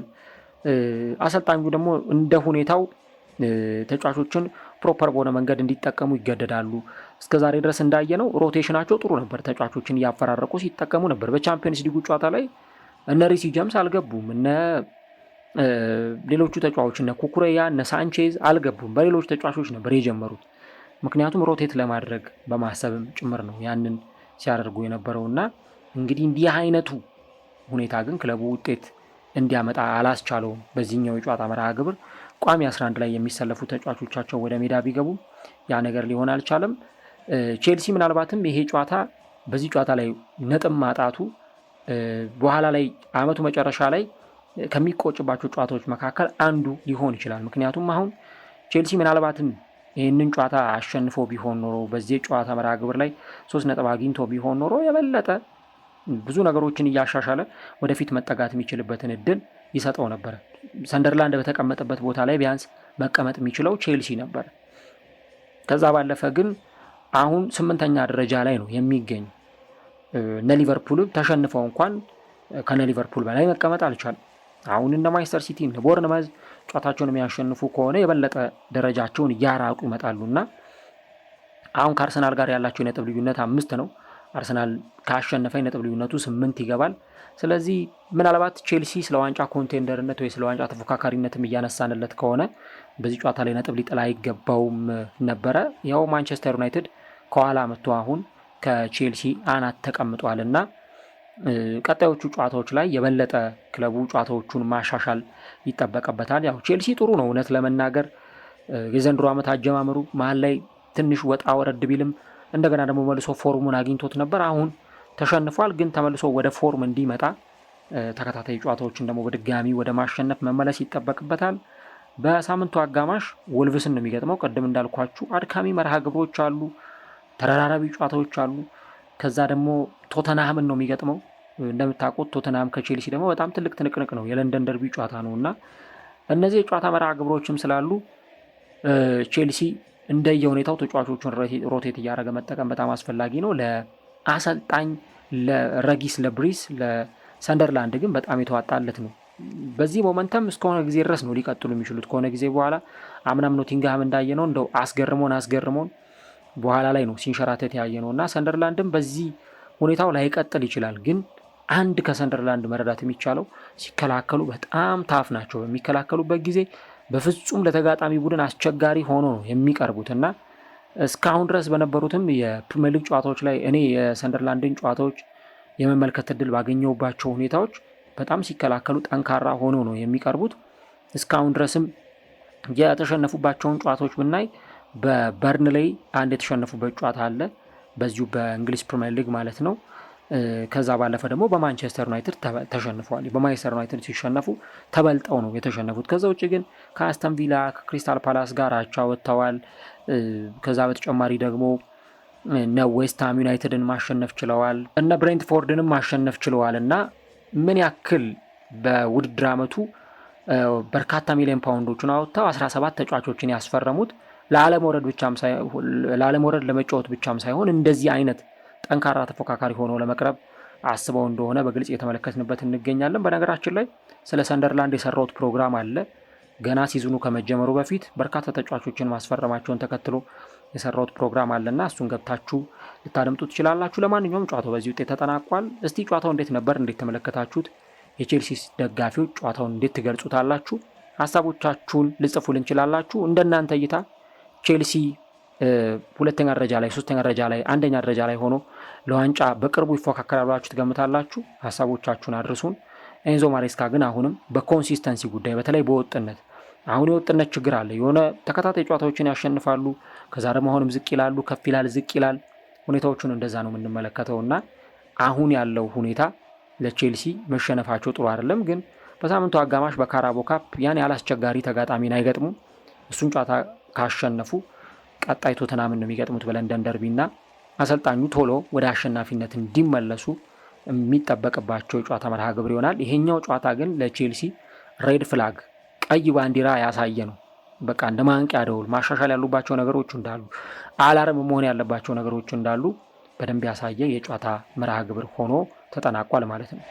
አሰልጣኙ ደግሞ እንደ ሁኔታው ተጫዋቾችን ፕሮፐር በሆነ መንገድ እንዲጠቀሙ ይገደዳሉ። እስከዛሬ ድረስ እንዳየነው ሮቴሽናቸው ጥሩ ነበር። ተጫዋቾችን እያፈራረቁ ሲጠቀሙ ነበር። በቻምፒየንስ ሊጉ ጨዋታ ላይ እነ ሪሲ ጀምስ አልገቡም። እነ ሌሎቹ ተጫዋቾች እነ ኩኩሬያ እነ ሳንቼዝ አልገቡም። በሌሎች ተጫዋቾች ነበር የጀመሩት። ምክንያቱም ሮቴት ለማድረግ በማሰብም ጭምር ነው ያንን ሲያደርጉ የነበረውና እንግዲህ እንዲህ አይነቱ ሁኔታ ግን ክለቡ ውጤት እንዲያመጣ አላስቻለውም። በዚህኛው የጨዋታ መርሃ ግብር ቋሚ 11 ላይ የሚሰለፉ ተጫዋቾቻቸው ወደ ሜዳ ቢገቡ ያ ነገር ሊሆን አልቻለም። ቼልሲ ምናልባትም ይሄ ጨዋታ በዚህ ጨዋታ ላይ ነጥብ ማጣቱ በኋላ ላይ አመቱ መጨረሻ ላይ ከሚቆጭባቸው ጨዋታዎች መካከል አንዱ ሊሆን ይችላል። ምክንያቱም አሁን ቼልሲ ምናልባትም ይህንን ጨዋታ አሸንፎ ቢሆን ኖሮ በዚህ ጨዋታ መርሃ ግብር ላይ 3 ነጥብ አግኝቶ ቢሆን ኖሮ የበለጠ ብዙ ነገሮችን እያሻሻለ ወደፊት መጠጋት የሚችልበትን እድል ይሰጠው ነበር። ሰንደርላንድ በተቀመጠበት ቦታ ላይ ቢያንስ መቀመጥ የሚችለው ቼልሲ ነበር። ከዛ ባለፈ ግን አሁን 8ኛ ደረጃ ላይ ነው የሚገኝ። እነ ሊቨርፑል ተሸንፈው እንኳን ከነ ሊቨርፑል በላይ መቀመጥ አልቻለም። አሁን እነ ማንቸስተር ሲቲ እነ ቦርንማዝ ጨዋታቸውን የሚያሸንፉ ከሆነ የበለጠ ደረጃቸውን እያራቁ ይመጣሉና አሁን ከአርሰናል ጋር ያላቸው የነጥብ ልዩነት 5 ነው። አርሰናል ካሸነፈ የነጥብ ልዩነቱ 8 ይገባል። ስለዚህ ምናልባት ቼልሲ ስለ ዋንጫ ኮንቴንደርነት ወይ ስለ ዋንጫ ተፎካካሪነትም እያነሳንለት ከሆነ በዚህ ጨዋታ ላይ ነጥብ ሊጥል አይገባውም ነበረ። ያው ማንቸስተር ዩናይትድ ከኋላ መጥቶ አሁን ከቼልሲ አናት ተቀምጧልና ቀጣዮቹ ጨዋታዎች ላይ የበለጠ ክለቡ ጨዋታዎቹን ማሻሻል ይጠበቅበታል። ያው ቼልሲ ጥሩ ነው እውነት ለመናገር የዘንድሮ ዓመት አጀማመሩ መሀል ላይ ትንሽ ወጣ ወረድ ቢልም እንደገና ደግሞ መልሶ ፎርሙን አግኝቶት ነበር። አሁን ተሸንፏል፣ ግን ተመልሶ ወደ ፎርም እንዲመጣ ተከታታይ ጨዋታዎችን ደግሞ በድጋሚ ወደ ማሸነፍ መመለስ ይጠበቅበታል። በሳምንቱ አጋማሽ ወልቭስን ነው የሚገጥመው። ቅድም እንዳልኳችሁ አድካሚ መርሃ ግብሮች አሉ፣ ተደራራቢ ጨዋታዎች አሉ። ከዛ ደግሞ ቶተንሃምን ነው የሚገጥመው። እንደምታውቁት ቶተንሃም ከቼልሲ ደግሞ በጣም ትልቅ ትንቅንቅ ነው፣ የለንደን ደርቢ ጨዋታ ነው እና እነዚህ የጨዋታ መርሃ ግብሮችም ስላሉ ቼልሲ እንደየሁኔታው ተጫዋቾቹን ሮቴት እያደረገ መጠቀም በጣም አስፈላጊ ነው። ለአሰልጣኝ ለረጊስ ለብሪስ ለሰንደርላንድ ግን በጣም የተዋጣለት ነው። በዚህ ሞመንተም እስከሆነ ጊዜ ድረስ ነው ሊቀጥሉ የሚችሉት። ከሆነ ጊዜ በኋላ አምናም ኖቲንግሃም እንዳየ ነው እንደው አስገርሞን በኋላ ላይ ነው ሲንሸራተት ያየ ነው እና ሰንደርላንድም በዚህ ሁኔታው ላይቀጥል ይችላል። ግን አንድ ከሰንደርላንድ መረዳት የሚቻለው ሲከላከሉ በጣም ታፍ ናቸው። በሚከላከሉበት ጊዜ በፍጹም ለተጋጣሚ ቡድን አስቸጋሪ ሆኖ ነው የሚቀርቡት እና እስካሁን ድረስ በነበሩትም የፕሪሚየር ሊግ ጨዋታዎች ላይ እኔ የሰንደርላንድን ጨዋታዎች የመመልከት እድል ባገኘሁባቸው ሁኔታዎች በጣም ሲከላከሉ ጠንካራ ሆኖ ነው የሚቀርቡት። እስካሁን ድረስም የተሸነፉባቸውን ጨዋታዎች ብናይ በበርንሌይ አንድ የተሸነፉበት ጨዋታ አለ፣ በዚሁ በእንግሊዝ ፕሪሚየር ሊግ ማለት ነው። ከዛ ባለፈ ደግሞ በማንቸስተር ዩናይትድ ተሸንፈዋል። በማንቸስተር ዩናይትድ ሲሸነፉ ተበልጠው ነው የተሸነፉት። ከዛ ውጭ ግን ከአስተን ቪላ ከክሪስታል ፓላስ ጋር አቻ ወጥተዋል። ከዛ በተጨማሪ ደግሞ እነ ዌስትሃም ዩናይትድን ማሸነፍ ችለዋል፣ እነ ብሬንትፎርድንም ማሸነፍ ችለዋል። እና ምን ያክል በውድድር ዓመቱ በርካታ ሚሊዮን ፓውንዶችን አወጥተው 17 ተጫዋቾችን ያስፈረሙት ለዓለመውረድ ለመጫወት ብቻም ሳይሆን እንደዚህ አይነት ጠንካራ ተፎካካሪ ሆኖ ለመቅረብ አስበው እንደሆነ በግልጽ የተመለከትንበት እንገኛለን። በነገራችን ላይ ስለ ሰንደርላንድ የሰራውት ፕሮግራም አለ። ገና ሲዝኑ ከመጀመሩ በፊት በርካታ ተጫዋቾችን ማስፈረማቸውን ተከትሎ የሰራውት ፕሮግራም አለና እሱን ገብታችሁ ልታደምጡ ትችላላችሁ። ለማንኛውም ጨዋታው በዚህ ውጤት ተጠናቋል። እስቲ ጨዋታው እንዴት ነበር? እንዴት ተመለከታችሁት? የቼልሲ ደጋፊዎች ጨዋታውን እንዴት ትገልጹታላችሁ? ሀሳቦቻችሁን ልጽፉልን እንችላላችሁ። እንደናንተ እይታ ቼልሲ ሁለተኛ ደረጃ ላይ፣ ሶስተኛ ደረጃ ላይ፣ አንደኛ ደረጃ ላይ ሆኖ ለዋንጫ በቅርቡ ይፎካከራል ብላችሁ ትገምታላችሁ? ሀሳቦቻችሁን አድርሱን። ኤንዞ ማሬስካ ግን አሁንም በኮንሲስተንሲ ጉዳይ በተለይ በወጥነት አሁን የወጥነት ችግር አለ። የሆነ ተከታታይ ጨዋታዎችን ያሸንፋሉ፣ ከዛ ደግሞ አሁንም ዝቅ ይላሉ፣ ከፍ ይላል፣ ዝቅ ይላል። ሁኔታዎቹን እንደዛ ነው የምንመለከተው እና አሁን ያለው ሁኔታ ለቼልሲ መሸነፋቸው ጥሩ አይደለም። ግን በሳምንቱ አጋማሽ በካራቦ ካፕ ያን ያህል አስቸጋሪ ተጋጣሚን አይገጥሙም። እሱን ጨዋታ ካሸነፉ ቀጣይ ቶተናምን ነው የሚገጥሙት በለንደን ደርቢና አሰልጣኙ ቶሎ ወደ አሸናፊነት እንዲመለሱ የሚጠበቅባቸው የጨዋታ መርሃ ግብር ይሆናል። ይሄኛው ጨዋታ ግን ለቼልሲ ሬድ ፍላግ ቀይ ባንዲራ ያሳየ ነው። በቃ እንደ ማንቂያ ደውል ማሻሻል ያሉባቸው ነገሮች እንዳሉ፣ አላርም መሆን ያለባቸው ነገሮች እንዳሉ በደንብ ያሳየ የጨዋታ መርሃ ግብር ሆኖ ተጠናቋል ማለት ነው።